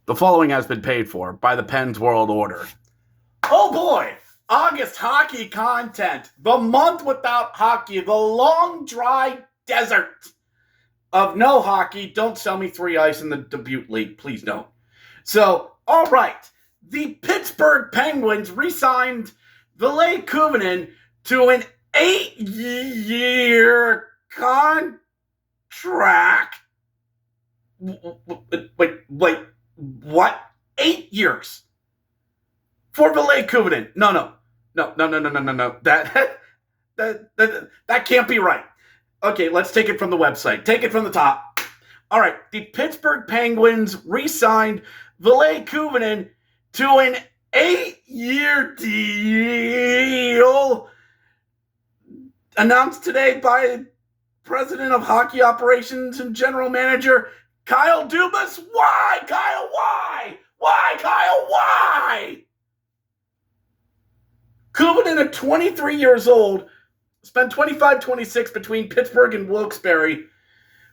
The following has been paid for by the Penn's World Order. Oh boy! August hockey content. The month without hockey. The long, dry desert of no hockey. Don't sell me 3 ice in the Dubuque League. Please don't. So, all right. The Pittsburgh Penguins re-signed Ville Koivunen to an 8-year contract. Wait, what? 8 years for Ville Koivunen? No. That can't be right. Okay, let's take it from the website. Take it from the top. All right, the Pittsburgh Penguins re-signed Ville Koivunen to an 8-year deal announced today by President of Hockey Operations and General Manager Kyle Dubas. Why, Kyle? Why? Why, Kyle? Why? Koivunen, at 23 years old, spent 25-26 between Pittsburgh and Wilkes-Barre.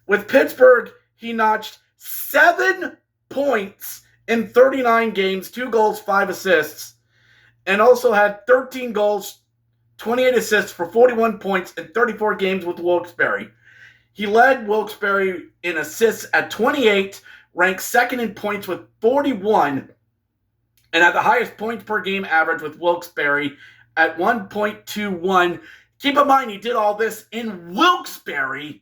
With Pittsburgh, he notched 7 points in 39 games, 2 goals, 5 assists, and also had 13 goals, 28 assists for 41 points in 34 games with Wilkes-Barre. He led Wilkes-Barre in assists at 28, ranked second in points with 41, and had the highest points per game average with Wilkes-Barre at 1.21. Keep in mind, he did all this in Wilkes-Barre.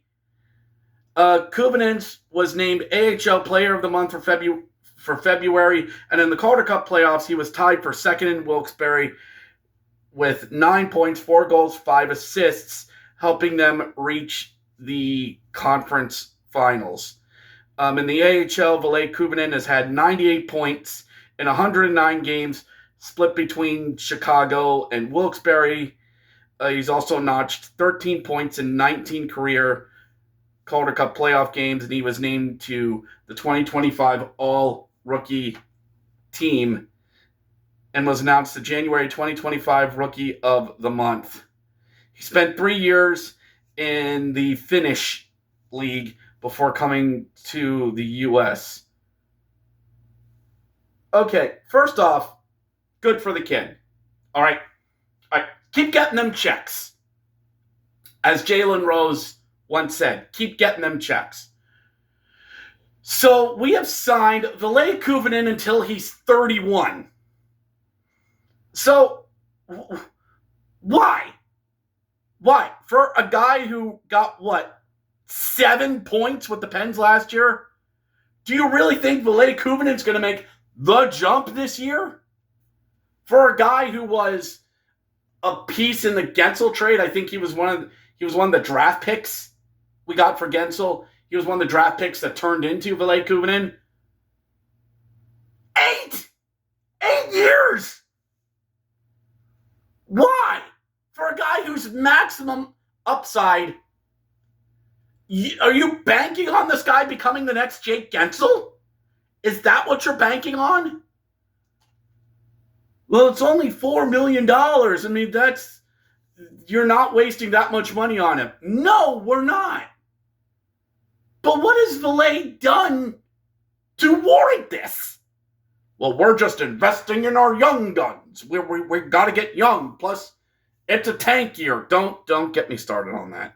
Koivunen was named AHL Player of the Month for February, and in the Calder Cup playoffs, he was tied for second in Wilkes-Barre with 9 points, 4 goals, 5 assists, helping them reach the conference finals. In the AHL, Ville Koivunen has had 98 points in 109 games, split between Chicago and Wilkes-Barre. He's also notched 13 points in 19 career Calder Cup playoff games, and he was named to the 2025 All-Rookie team and was announced the January 2025 Rookie of the Month. He spent 3 years in the Finnish league before coming to the U.S. Okay, first off, good for the kid. All right, keep getting them checks. As Jalen Rose once said, keep getting them checks. So we have signed Ville Koivunen until he's 31. So why? Why? For a guy who got, 7 points with the Pens last year? Do you really think Ville Koivunen's going to make the jump this year? For a guy who was a piece in the Gensel trade, I think he was one of the draft picks we got for Gensel. He was one of the draft picks that turned into Ville Koivunen. 8 years! Why? For a guy whose maximum upside, are you banking on this guy becoming the next Jake Gensel? Is that what you're banking on? Well, it's only $4 million. I mean, you're not wasting that much money on him. No, we're not. But what has Ville done to warrant this? Well, we're just investing in our young guns. We got to get young. Plus, it's a tank year. Don't get me started on that.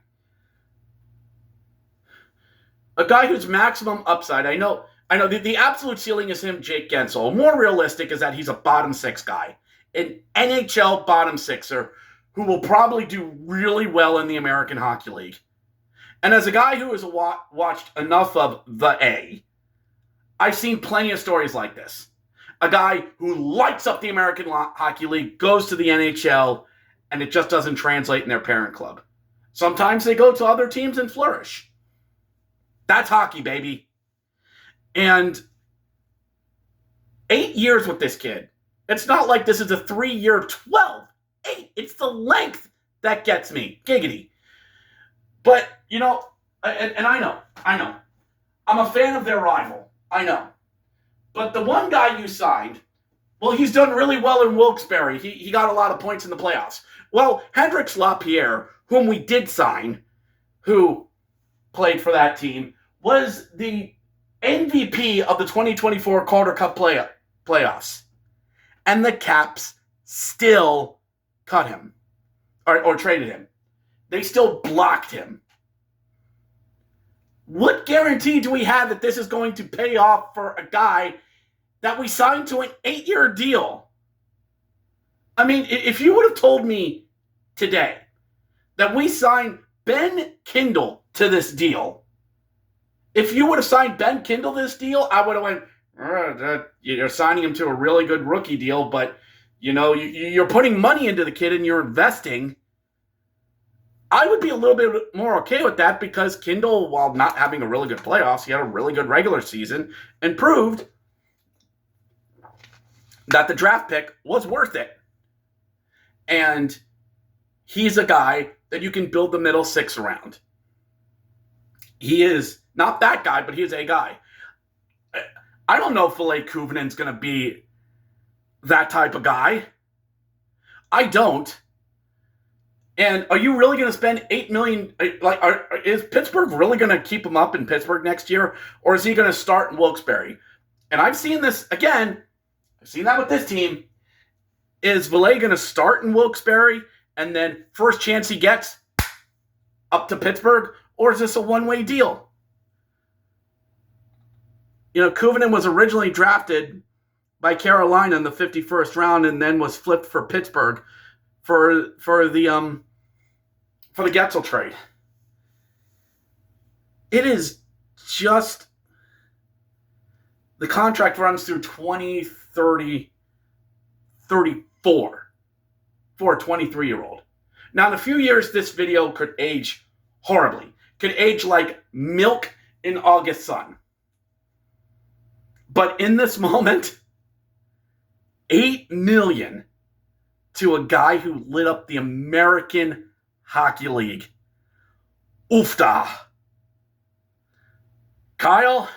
A guy whose maximum upside, I know the absolute ceiling is him, Jake Gensel. More realistic is that he's a bottom 6 guy, an NHL bottom 6er who will probably do really well in the American Hockey League. And as a guy who has watched enough of the A, I've seen plenty of stories like this. A guy who lights up the American Hockey League, goes to the NHL, and it just doesn't translate in their parent club. Sometimes they go to other teams and flourish. That's hockey, baby. And 8 years with this kid. It's not like this is a 3-year 12. 8. It's the length that gets me. Giggity. But, and I know. I'm a fan of their rival. I know. But the one guy you signed, well, he's done really well in Wilkes-Barre. He got a lot of points in the playoffs. Well, Hendrix Lapierre, whom we did sign, who played for that team, was the MVP of the 2024 Calder Cup playoffs. And the Caps still cut him or traded him. They still blocked him. What guarantee do we have that this is going to pay off for a guy that we signed to an 8-year deal? I mean, if you would have told me today that we signed Ben Kindle to this deal, if you would have signed Ben Kindle to this deal, I would have went, you're signing him to a really good rookie deal, but you're putting money into the kid and you're investing. I would be a little bit more okay with that because Kindle, while not having a really good playoffs, he had a really good regular season and proved that the draft pick was worth it. And he's a guy that you can build the middle six around. He is not that guy, but he is a guy. I don't know if Ville Koivunen's going to be that type of guy. I don't. And are you really going to spend $8 million? Is Pittsburgh really going to keep him up in Pittsburgh next year? Or is he going to start in Wilkes-Barre? And I've seen this, again, I've seen that with this team. Is Ville going to start in Wilkes-Barre and then first chance he gets up to Pittsburgh? Or is this a one-way deal? Koivunen was originally drafted by Carolina in the 51st round and then was flipped for Pittsburgh for the Getzel trade. It is just the contract runs through 2030, 34 for a 23-year-old. Now, in a few years, this video could age horribly. Could age like milk in August sun. But in this moment, $8 million to a guy who lit up the American Hockey League. Oofda. Kyle,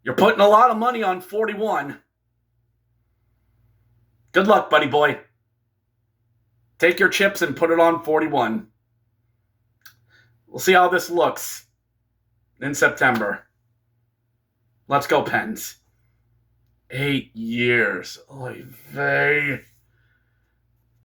you're putting a lot of money on 41. Good luck, buddy boy. Take your chips and put it on 41. We'll see how this looks in September. Let's go, Pens. 8 years. Oy vey.